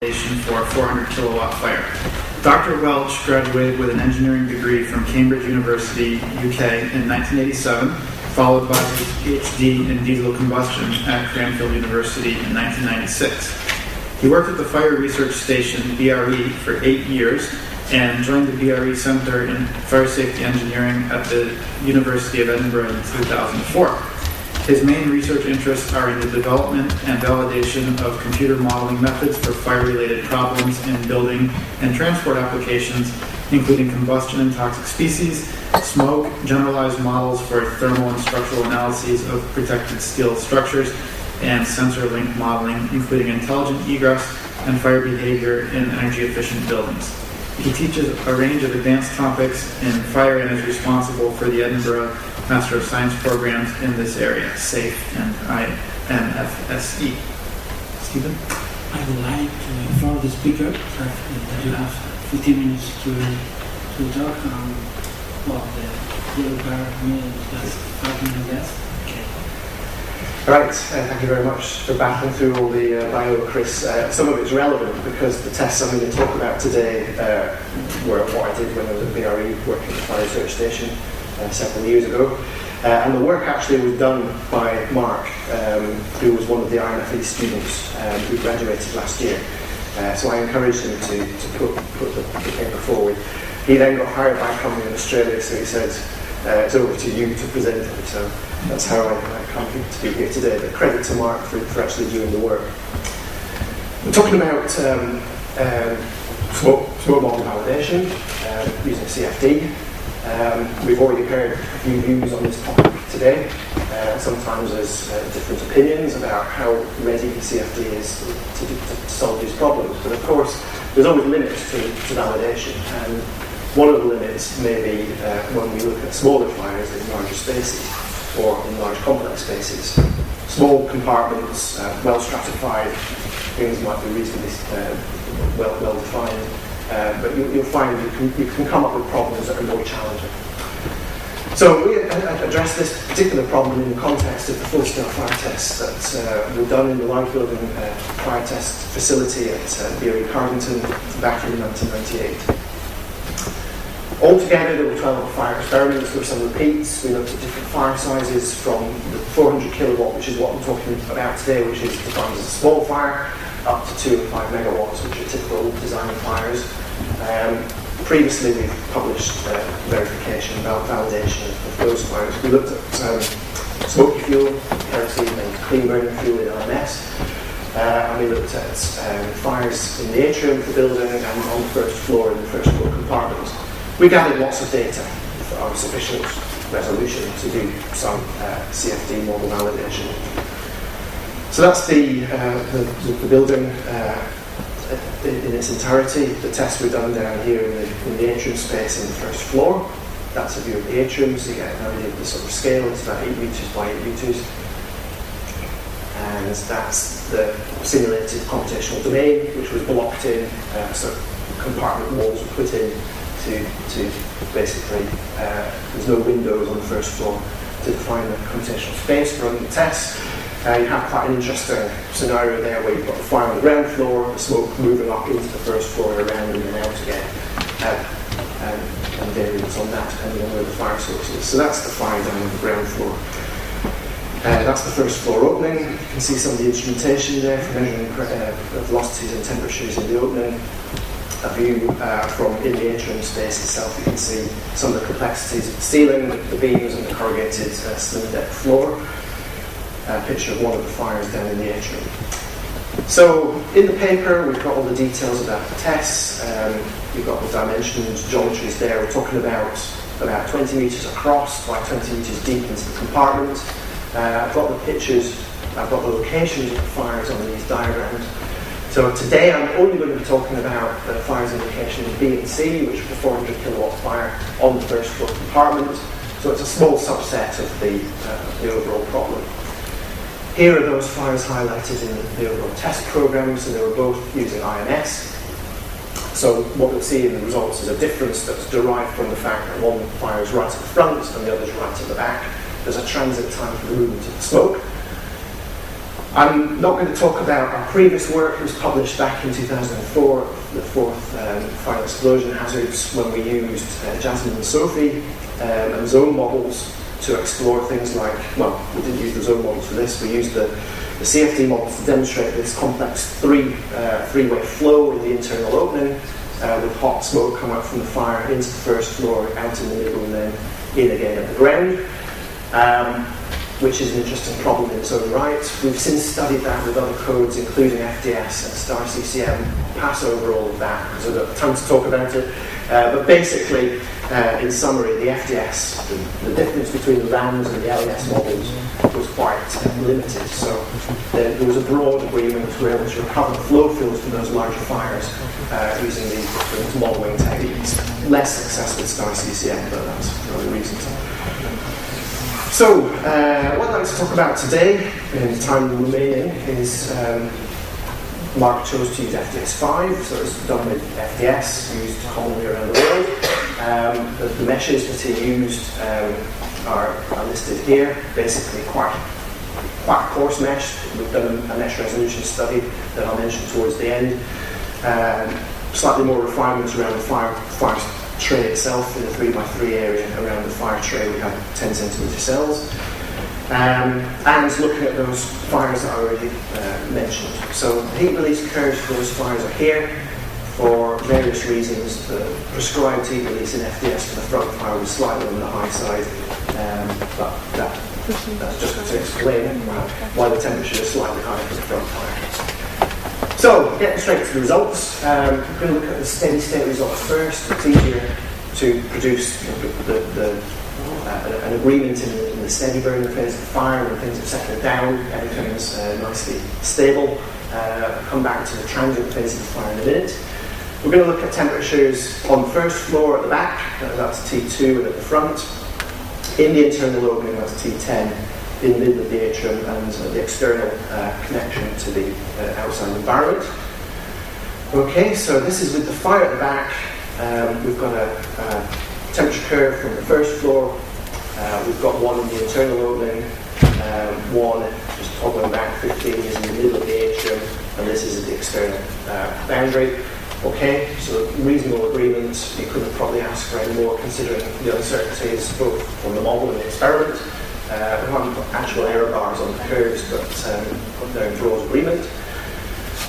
for a 400 kilowatt fire. Dr. Welch graduated with an engineering degree from Cambridge University, UK in 1987, followed by his PhD in diesel combustion at Cranfield University in 1996. He worked at the Fire Research Station, BRE, for 8 years and joined the BRE Center in Fire Safety Engineering at the University of Edinburgh in 2004. His main research interests are in the development and validation of computer modeling methods for fire-related problems in building and transport applications, including combustion and toxic species, smoke, generalized models for thermal and structural analyses of protected steel structures, and sensor link modeling, including intelligent egress and fire behavior in energy-efficient buildings. He teaches a range of advanced topics in fire and is responsible for the Edinburgh Master of Science programs in this area, SAFE and INFSE. Stephen? I would like to inform the speaker that you have 15 minutes to talk on the yellow minutes that's talking to us. Right, thank you very much for battling through all the bio, Chris. Some of it's relevant because the tests I'm going to talk about today were what I did when I was at BRE working at the Fire Research Station several years ago. And the work actually was done by Mark, who was one of the INFE students who graduated last year. So I encouraged him to put the paper forward. He then got hired by a company in Australia, so he said, it's over to you to present it. So that's how I come to be here today. But credit to Mark for actually doing the work. We're talking about smoke model validation using CFD. We've already heard a few views on this topic today. Sometimes there's different opinions about how ready CFD is to solve these problems. But of course, there's always limits to validation. And one of the limits may be when we look at smaller fires in larger spaces or in large complex spaces. Small compartments, well stratified, things might be reasonably well defined. But you'll find you can come up with problems that are more challenging. So we addressed this particular problem in the context of the full-scale fire tests that were done in the live building fire test facility at BRE Carrington back in 1998. Altogether, there were 12 fire experiments. There were some repeats. We looked at different fire sizes from the 400 kilowatt, which is what I'm talking about today, which is defined as a small fire, up to 2 and 5 megawatts, which are typical design fires. Previously, we've published verification about validation of those fires. We looked at smoky fuel, kerosene, and clean burning fuel in RMS. And we looked at fires in the atrium of the building and on the first floor in the first floor compartment. We gathered lots of data of sufficient resolution to do some CFD model validation. So that's the building in its entirety. The tests were done down here in the atrium space in the first floor. That's a view of the atrium, so you get an idea of the sort of scale. It's about 8 meters by 8 meters. And that's the simulated computational domain, which was blocked in, so compartment walls were put in to basically, there's no windows on the first floor to define the computational space for running the tests. You have quite an interesting scenario there where you've got the fire on the ground floor, the smoke moving up into the first floor and around and then out again, and variance on that depending on where the fire source is. So that's the fire down on the ground floor. That's the first floor opening. You can see some of the instrumentation there for measuring velocities and temperatures in the opening. A view from in the atrium space itself, you can see some of the complexities of the ceiling, the beams and the corrugated slim deck floor. A picture of one of the fires down in the atrium. So in the paper, we've got all the details about the tests. We've got the dimensions, geometries there. We're talking about 20 meters across by 20 meters deep into the compartment. I've got the pictures, I've got the locations of the fires on these diagrams. So today I'm only going to be talking about the fires in locations B and C, which is the 400 kilowatt fire on the first floor compartment. So it's a small subset of the overall problem. Here are those fires highlighted in the overall test program, so they were both using IMS. So what you'll see in the results is a difference that's derived from the fact that one fire is right at the front and the other is right at the back. There's a transit time for the movement of the smoke. I'm not going to talk about our previous work. It was published back in 2004, the fourth fire explosion hazards, when we used Jasmine and Sophie and zone models to explore things like, well, we didn't use the zone models for this, we used the CFD models to demonstrate this complex three-way flow in the internal opening with hot smoke coming out from the fire into the first floor, out in the middle, and then in again at the ground. Which is an interesting problem in its own right. We've since studied that with other codes, including FDS and Star CCM. Pass over all of that because I've got time to talk about it. But basically, in summary, the FDS, the difference between the RAMs and the LES models was quite limited. So there was a broad agreement we were able to recover the flow fields from those larger fires using these different modelling techniques. Less success with Star CCM, but that's for other reasons. So, what I'd like to talk about today, in the time remaining, is Mark chose to use FDS5, so it's done with FDS, used commonly around the world. The meshes that he used are listed here, basically quite coarse mesh. We've done a mesh resolution study that I'll mention towards the end. Slightly more refinements around the fire tray itself. In the 3x3 area around the fire tray we have 10 centimetre cells, and looking at those fires that I already mentioned. So the heat release curves for those fires are here for various reasons. The prescribed heat release in FDS for the front fire was slightly on the high side, but that's just to explain why the temperature is slightly higher for the front fire. So, getting straight to the results, we're going to look at the steady state results first. It's easier to produce an agreement in the steady burning phase of the fire when things have settled down, everything's nicely stable. Come back to the transient phase of the fire in a minute. We're going to look at temperatures on the first floor at the back, that's T2, and at the front. In the internal opening, that's T10. In the middle of the atrium and the external connection to the outside environment. Okay, so this is with the fire at the back. We've got a temperature curve from the first floor. We've got one in the internal opening, one just toggling back 15 is in the middle of the atrium, and this is at the external boundary. Okay, so reasonable agreement. You couldn't probably ask for any more considering the uncertainties both from the model and the experiment. We haven't got actual error bars on the curves, but they're in broad agreement.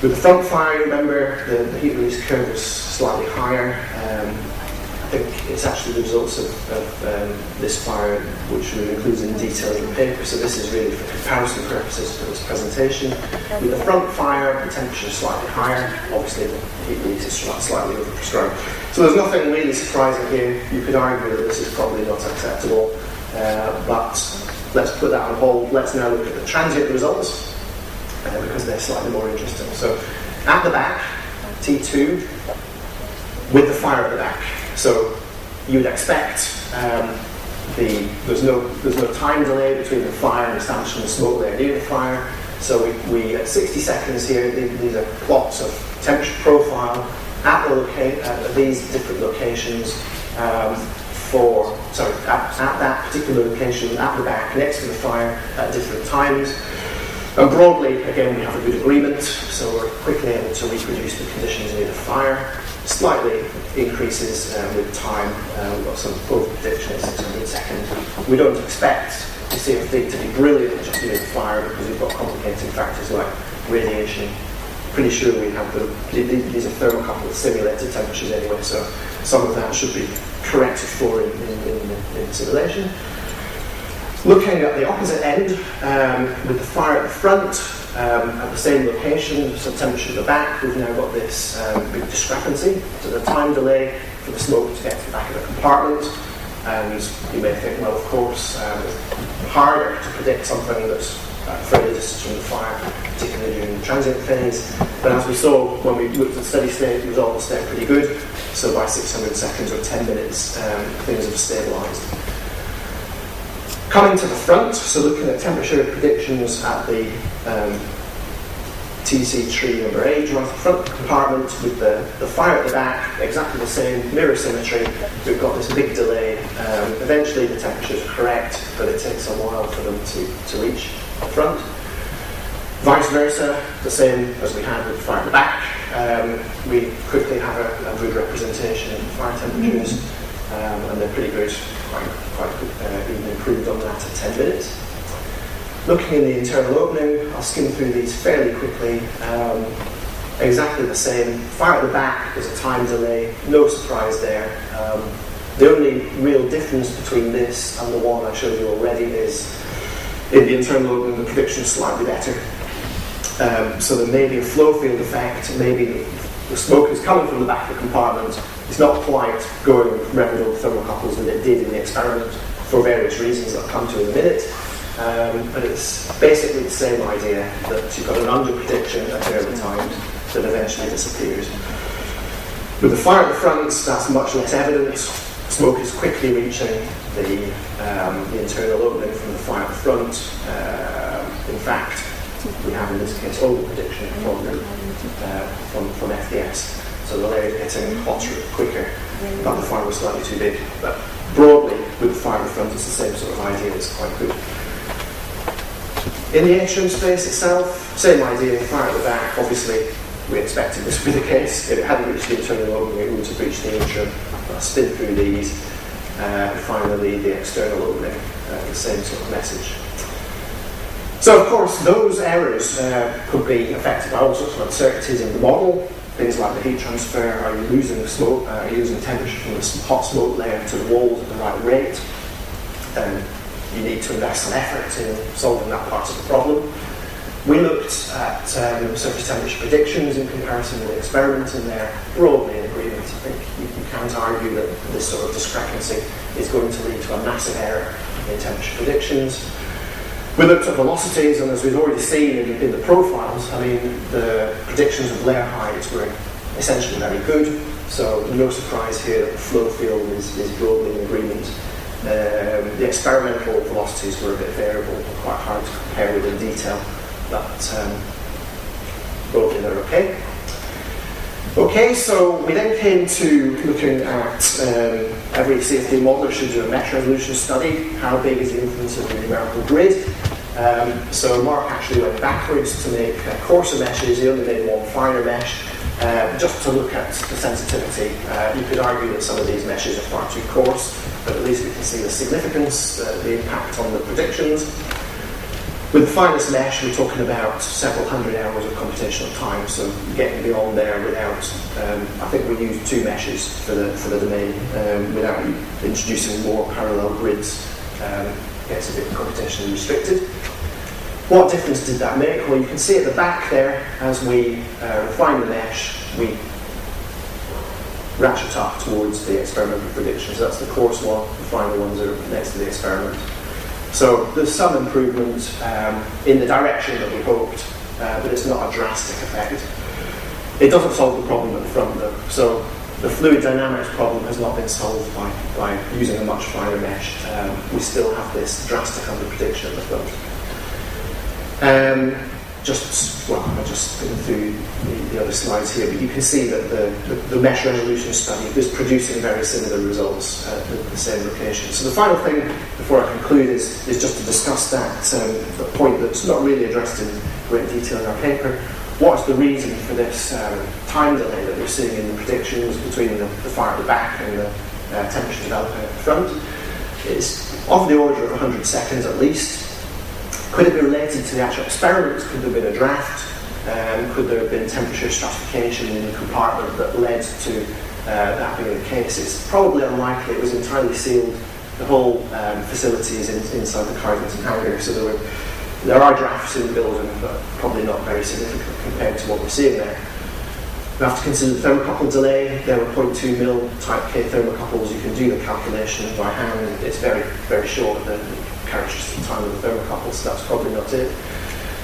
With the front fire, remember, the heat release curve is slightly higher. I think it's actually the results of this fire, which we include in detail in the paper, so this is really for comparison purposes for this presentation. With the front fire, the temperature is slightly higher. Obviously, the heat release is slightly overprescribed. So there's nothing really surprising here. You could argue that this is probably not acceptable. But let's put that on hold. Let's now look at the transient results because they're slightly more interesting. So at the back, T2, with the fire at the back. So you would expect there's no time delay between the fire and establishing the smoke there near the fire. So we at 60 seconds here, these are plots of temperature profile at these different locations. At that particular location, at the back, next to the fire, at different times. And broadly, again, we have a good agreement, so we're quickly able to reproduce the conditions near the fire. Slightly increases with time. We've got some full prediction at 600 seconds. We don't expect the CFD to be brilliant just near the fire because we've got complicating factors like radiation. Pretty sure we have these are thermocouple simulated temperatures anyway, so some of that should be corrected for in the simulation. Looking at the opposite end, with the fire at the front, at the same location, so temperature at the back, we've now got this big discrepancy. So the time delay for the smoke to get to the back of the compartment. And you may think, well, of course, it's harder to predict something that's further distance from the fire, particularly during the transient phase. But as we saw when we looked at steady state, results they're pretty good. So by 600 seconds or 10 minutes, things have stabilised. Coming to the front, so looking at temperature predictions at the TC tree number 8, right at the front compartment with the fire at the back, exactly the same, mirror symmetry. We've got this big delay. Eventually the temperatures are correct, but it takes a while for them to reach the front. Vice versa, the same as we had with the fire at the back. We quickly have a good representation of fire temperatures, and they're pretty good, quite good, even improved on that at 10 minutes. Looking in the internal opening, I'll skim through these fairly quickly. Exactly the same. Fire at the back, there's a time delay, no surprise there. The only real difference between this and the one I showed you already is in the internal opening, the prediction is slightly better. So there may be a flow field effect, maybe the smoke is coming from the back of the compartment. It's not quite going with remnant thermocouples that it did in the experiment for various reasons that I'll come to in a minute. But it's basically the same idea, that you've got an under-prediction at early times that eventually disappears. With the fire at the front, that's much less evident. Smoke is quickly reaching the internal opening from the fire at the front. In fact, we have in this case over-prediction from FDS. So the layer is getting hotter quicker, but the fire was slightly too big. But broadly, with the fire at the front, it's the same sort of idea, it's quite good. In the atrium space itself, same idea, fire at the back. Obviously, we expected this to be the case. If it hadn't reached the internal opening, it would have reached the atrium. I'll spin through these. Finally, the external opening, the same sort of message. So, of course, those errors could be affected by all sorts of uncertainties in the model. Things like the heat transfer, are you losing the smoke, are you losing temperature from the hot smoke layer to the walls at the right rate? You need to invest some effort in solving that part of the problem. We looked at surface temperature predictions in comparison with the experiment, and they're broadly in agreement. I think you can't argue that this sort of discrepancy is going to lead to a massive error in temperature predictions. We looked at velocities, and as we've already seen in the profiles, I mean, the predictions of layer heights were essentially very good, so no surprise here that the flow field is broadly in agreement. The experimental velocities were a bit variable and quite hard to compare with in detail, but broadly they're okay. Okay, so we then came to looking at every CFD modeler should do a mesh resolution study. How big is the influence of the numerical grid? So Mark actually went backwards to make coarser meshes. He only made one finer mesh, just to look at the sensitivity. You could argue that some of these meshes are far too coarse, but at least we can see the significance, the impact on the predictions. With the finest mesh, we're talking about several hundred hours of computational time, so getting beyond there without, I think we used 2 meshes for the domain, without introducing more parallel grids, gets a bit computationally restricted. What difference did that make? Well, you can see at the back there, as we refine the mesh, we ratchet up towards the experimental predictions. That's the coarse one, the finer ones are next to the experiment. So there's some improvement in the direction that we hoped, but it's not a drastic effect. It doesn't solve the problem at the front though. So the fluid dynamics problem has not been solved by using a much finer mesh. We still have this drastic under-prediction at the front. I'll just spin through the other slides here, but you can see that the mesh resolution study is producing very similar results at the same location. So the final thing before I conclude is just to discuss the point that's not really addressed in great detail in our paper. What's the reason for this time delay that we're seeing in the predictions between the fire at the back and the temperature developing at the front? It's of the order of 100 seconds at least. Could it be related to the actual experiments? Could there have been a draft? Could there have been temperature stratification in the compartment that led to that being the case? It's probably unlikely. It was entirely sealed. The whole facility is inside the Carrington hangar, so there are drafts in the building, but probably not very significant compared to what we're seeing there. We have to consider the thermocouple delay. There were 0.2 mil type K thermocouples. You can do the calculation by hand. It's very, very short, the characteristic time of the thermocouple, so that's probably not it.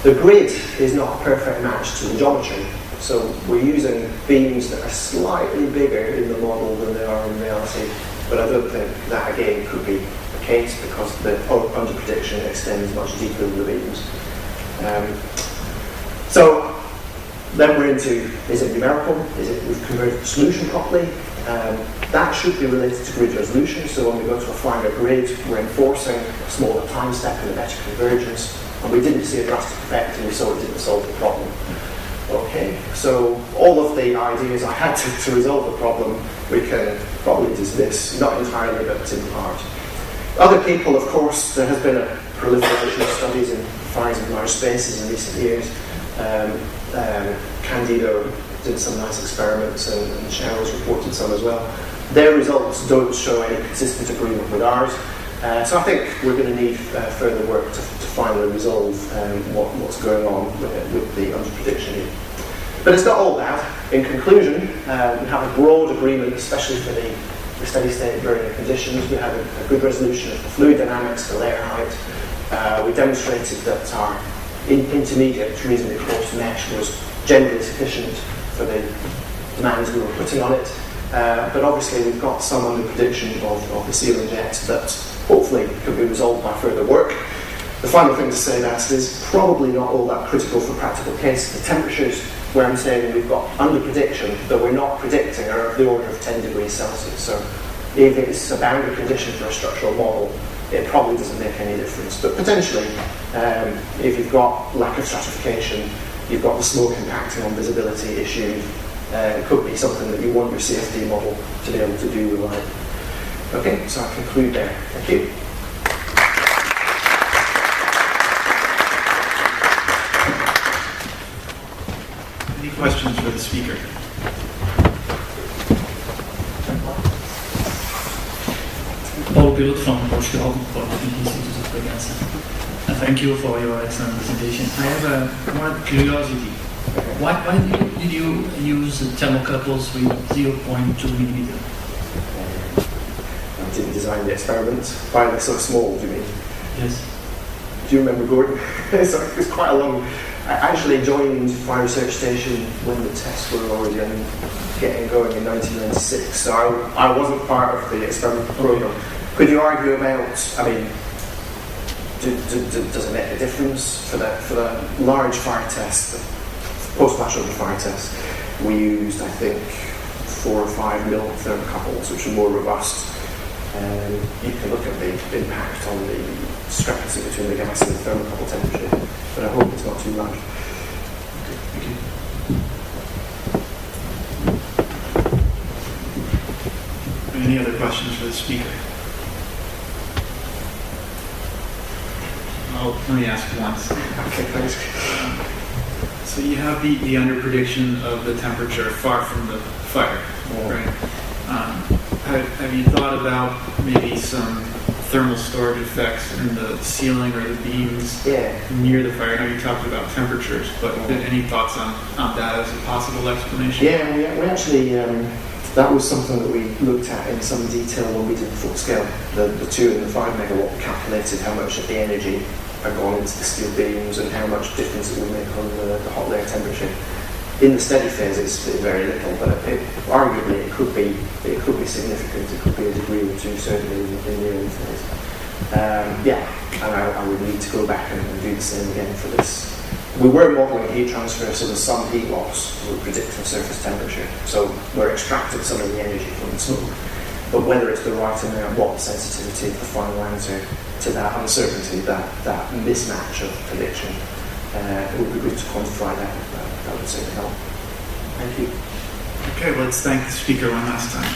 The grid is not a perfect match to the geometry. So we're using beams that are slightly bigger in the model than they are in reality, but I don't think that again could be the case because the under-prediction extends much deeper than the beams. So then we're into, is it numerical? Is it we've converted the solution properly? That should be related to grid resolution. So when we go to a finer grid, we're enforcing a smaller time step and a better convergence. and we didn't see a drastic effect, and we saw it didn't solve the problem. Okay, so all of the ideas I had to resolve the problem, we can probably dismiss, not entirely, but in part. Other people, of course, there has been a proliferation of studies in fires in large spaces in recent years. Candido did some nice experiments, and Cheryl's reported some as well. Their results don't show any consistent agreement with ours. So I think we're going to need further work to finally resolve what's going on with the underprediction here. But it's not all bad. In conclusion, we have a broad agreement, especially for the steady state burning conditions. We had a good resolution of the fluid dynamics, the layer height. We demonstrated that our intermediate, reasonably coarse mesh was generally sufficient for the demands we were putting on it. But obviously we've got some underprediction of the sealing jet that hopefully could be resolved by further work. The final thing to say that is probably not all that critical for practical cases. The temperatures where I'm saying we've got underprediction that we're not predicting are of the order of 10 degrees Celsius. So even if it's a boundary condition for a structural model, it probably doesn't make any difference. But potentially, if you've got lack of stratification, you've got the smoke impacting on visibility issue, it could be something that you want your CFD model to be able to do reliably. Okay, so I conclude there. Thank you. Any questions for the speaker? Paul Pilt from Portugal, Portuguese Institute of Bregança. Thank you for your excellent presentation. I have one curiosity. Why did you use thermocouples with 0.2 millimeter? I didn't design the experiment. Why are they so small, do you mean? Yes. Do you remember, Gordon? It's quite a long... I actually joined Fire Research Station when the tests were already getting going in 1996, so I wasn't part of the experimental program. Could you argue about, I mean, does it make a difference for the large fire test, the post-flash-over fire test? We used, I think, 4 or 5 mil thermocouples, which are more robust. You can look at the impact on the discrepancy between the gas and the thermocouple temperature, but I hope it's not too large. Okay, thank you. Any other questions for the speaker? Let me ask once. Okay, thanks. So you have the underprediction of the temperature far from the fire, right? Have you thought about maybe some thermal storage effects in the ceiling or the beams near the fire? I know you talked about temperatures, but any thoughts on that as a possible explanation? Yeah, we actually, that was something that we looked at in some detail when we did the full scale. The 2 and the 5 megawatt, we calculated how much of the energy had gone into the steel beams and how much difference it would make on the hot layer temperature. In the steady phase, it's very little, but arguably it could be significant. It could be a degree or two, certainly in the early phase. And I would need to go back and do the same again for this. We were modelling heat transfer, so there's some heat loss we predict from surface temperature. So we're extracting some of the energy from the smoke. But whether it's the right amount, what the sensitivity of the final answer to that uncertainty, that mismatch of prediction, it would be good to quantify that. That would certainly help. Thank you. Okay, let's thank the speaker one last time.